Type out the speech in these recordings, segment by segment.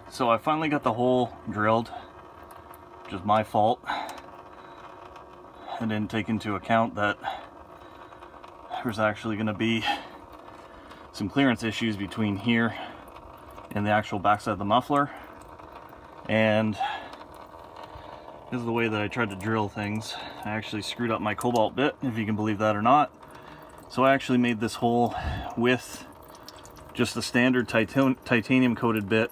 So I finally got the hole drilled, which is my fault. I didn't take into account that there's actually going to be some clearance issues between here and the actual backside of the muffler. And this is the way that I tried to drill things. I actually screwed up my cobalt bit, if you can believe that or not. So I actually made this hole with just the standard titanium coated bit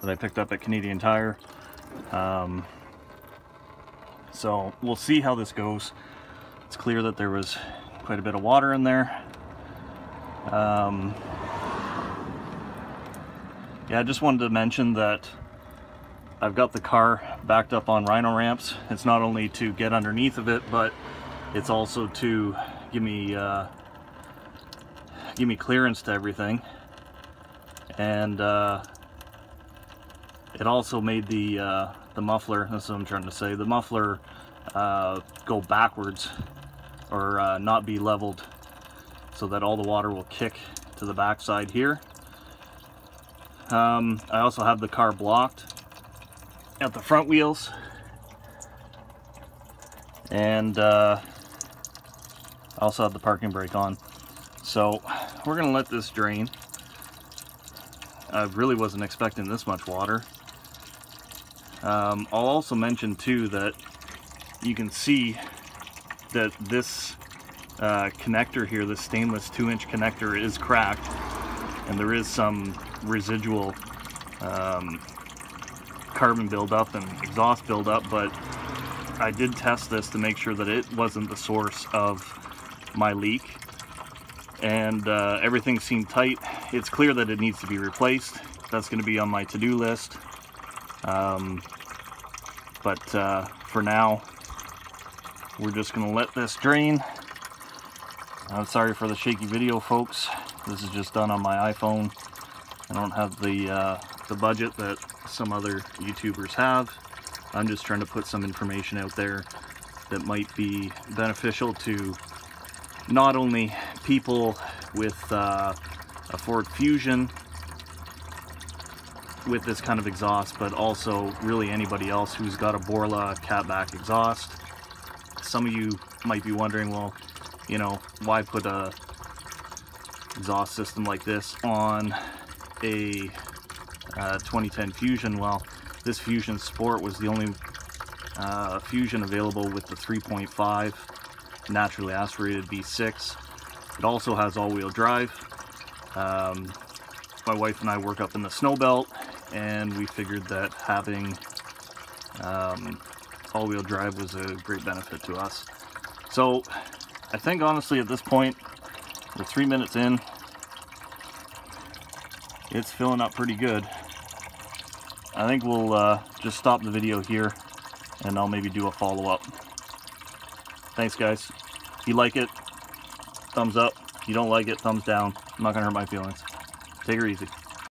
that I picked up at Canadian Tire. So we'll see how this goes. It's clear that there was quite a bit of water in there. Yeah, I just wanted to mention that I've got the car backed up on rhino ramps. It's not only to get underneath of it, but it's also to give me clearance to everything. And it also made the muffler, that's what I'm trying to say, the muffler go backwards, or not be leveled, so that all the water will kick to the backside here. I also have the car blocked at the front wheels, and I also have the parking brake on. So we're gonna let this drain. I really wasn't expecting this much water. I'll also mention too that you can see that this connector here, this stainless 2-inch connector, is cracked, and there is some residual carbon buildup and exhaust buildup, but I did test this to make sure that it wasn't the source of my leak, and everything seemed tight. It's clear that it needs to be replaced. That's going to be on my to-do list, but for now we're just going to let this drain. I'm sorry for the shaky video, folks. This is just done on my iPhone. I don't have the budget that some other YouTubers have. I'm just trying to put some information out there that might be beneficial to not only people with a Ford Fusion with this kind of exhaust, but also really anybody else who's got a Borla catback exhaust. Some of you might be wondering, well, you know, why put a exhaust system like this on a 2010 Fusion? Well, this Fusion Sport was the only Fusion available with the 3.5 naturally aspirated V6. It also has all-wheel drive. My wife and I work up in the snow belt, and we figured that having all-wheel drive was a great benefit to us. So I think honestly at this point, we're 3 minutes in, it's filling up pretty good. I think we'll just stop the video here, and I'll maybe do a follow-up. Thanks guys. If you like it, thumbs up. If you don't like it, thumbs down. I'm not gonna hurt my feelings. Take her easy.